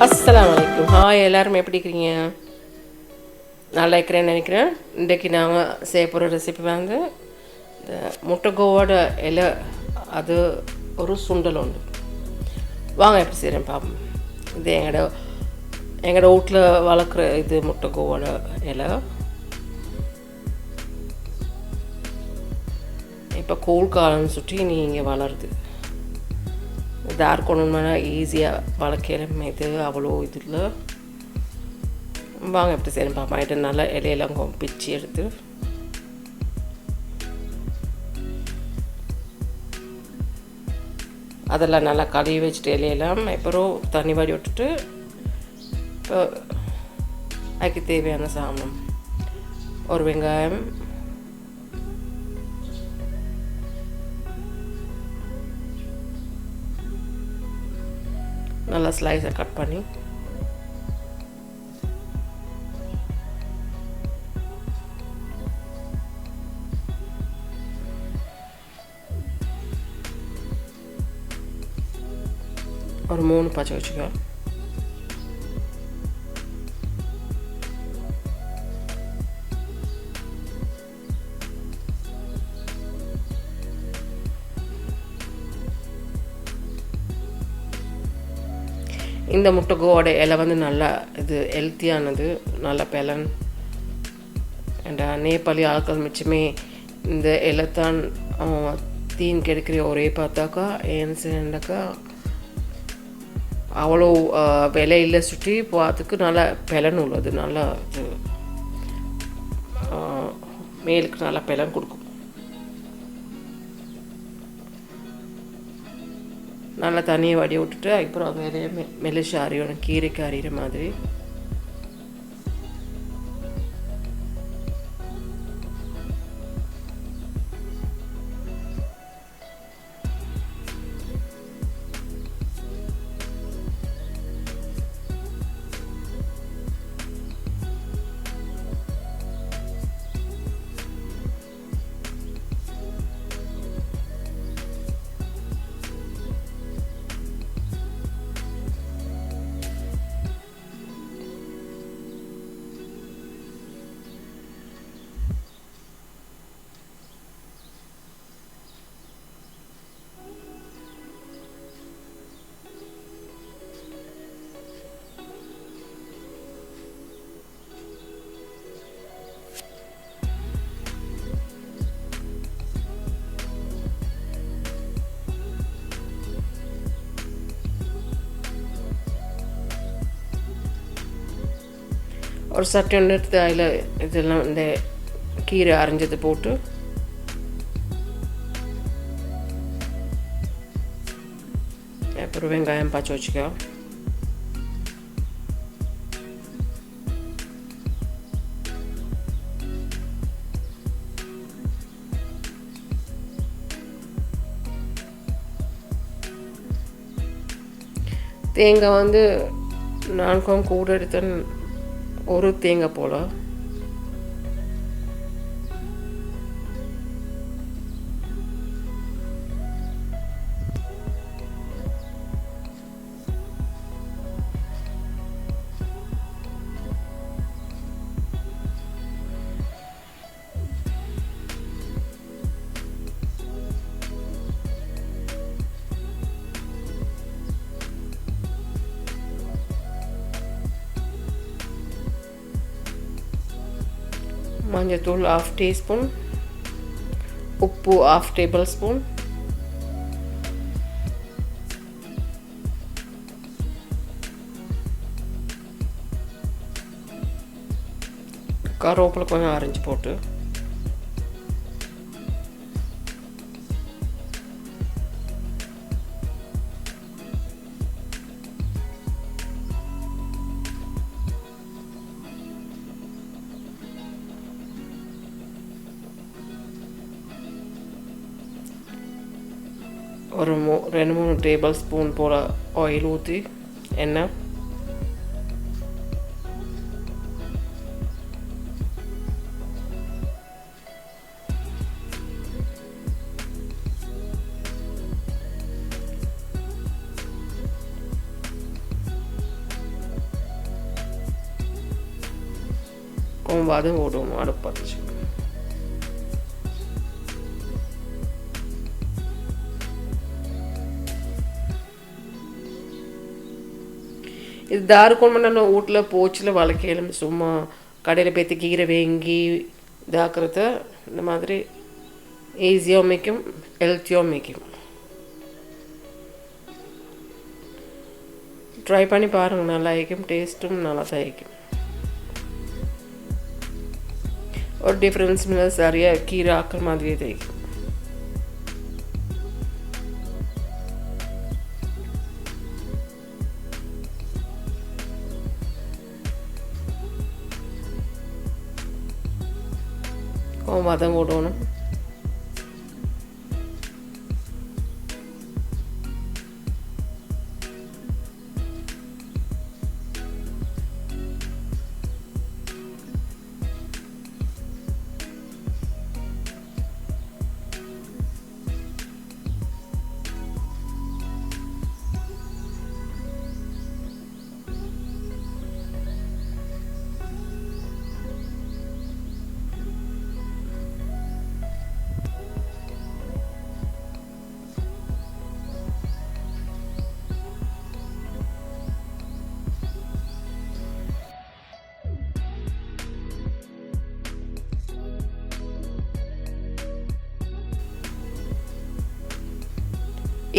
அஸ்ஸலாமு அலைக்கும். ஹாய், எல்லாரும் எப்படி இருக்கிறீங்க? நல்லா இருக்கிறேன்னு நினைக்கிறேன். இன்றைக்கி நாங்கள் செய்ய போகிற ரெசிபி வந்து இந்த முட்டைக்கோவோட இலை, அது ஒரு சுண்டல் உண்டு. வாங்க எப்படி செய்கிறேன் பார்ப்போம். இது எங்களோட வீட்டில் வளர்க்குற இது முட்டைக்கோவோட இலை. இப்போ கோல் காலம்னு சுற்றி இங்கே வளருது. இது யாருக்கொன்றுனா ஈஸியாக வளர்க்கலும் இது அவ்வளோ இது இல்லை. வாங்க எப்படி செய்யணும் பார்ப்போம். இது நல்லா இலையெல்லாம் பிச்சு எடுத்து அதெல்லாம் நல்லா கழுவி வச்சுட்டு இலையெல்லாம் அப்புறம் தண்ணி வாடி விட்டுட்டு இப்போ அதுக்கு தேவையான சாமான் ஒரு வெங்காயம், நல்லா ஸ்லைஸை கட் பண்ணி ஒரு 3 பச்சை வச்சுக்கோ. இந்த முட்டைக்கோவோட இலை வந்து நல்லா இது ஹெல்த்தியானது, நல்ல பலன். ஏண்டா நேபாளி ஆட்கள் மிச்சமே இந்த இலைத்தான் தீன் கிடைக்கிற ஒரே பார்த்தாக்கா ஏன்னுக்கா அவ்வளோ விலையில் சுற்றி பார்த்துக்கு நல்லா பலன் உள்ளது. நல்லா இது மேலுக்கு நல்லா பலன் கொடுக்கும். நல்லா தண்ணியை வடி விட்டுட்டு அதுக்கப்புறம் வேறு மெலிசு அரியணும், கீரைக்கு அரிகிற மாதிரி. ஒரு சட்டி ஒன்று எடுத்து அதில் இதெல்லாம் இந்த கீரை அரைஞ்சது போட்டு அப்புறம் வெங்காயம் பச்சை வச்சுக்கோ. தேங்காய் வந்து நான் கூட எடுத்தேன், ஒரு தேங்காய் போல. மஞ்சத்தூள் 1/2 டீஸ்பூன், உப்பு 1/2 டேபிள் ஸ்பூன், கருவேப்பிலை கொஞ்சம் அரைஞ்சி போட்டு ஒரு 2-3 டேபிள் ஸ்பூன் போல் ஆயில் ஊற்றி எண்ணெய் கோம்பாது ஓடணும் அடுப்பு வச்சு. இது தாருக்கோணம் நான் வீட்டில் போச்சில் வளர்க்கலும் சும்மா கடையில் போய்த்து கீரை வேங்கி இதாக்குறது இந்த மாதிரி ஈஸியாக மேய்க்கும் ஹெல்த்தியாக மேய்க்கும். ட்ரை பண்ணி பாருங்கள், நல்லா இருக்கும், டேஸ்ட்டும் நல்லா தான் இருக்கும். ஒரு டிஃப்ரென்ஸ் சரியாக கீரை ஆக்கிற மாதிரியே தேய்க்கும். மதம் விடணும்.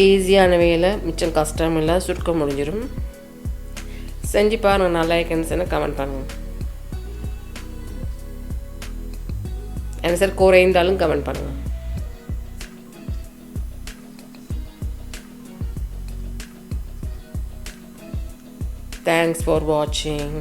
ஈஸியான வேலை, மிச்சம் கஷ்டம் இல்லை, சுருக்க முடிஞ்சிடும். செஞ்சு பாருங்கள், நல்லா இருக்குன்னு கமெண்ட் பண்ணுங்கள். ஆன்சர் குறைந்தாலும் கமெண்ட் பண்ணுங்கள். தேங்க்ஸ் ஃபார் வாட்சிங்.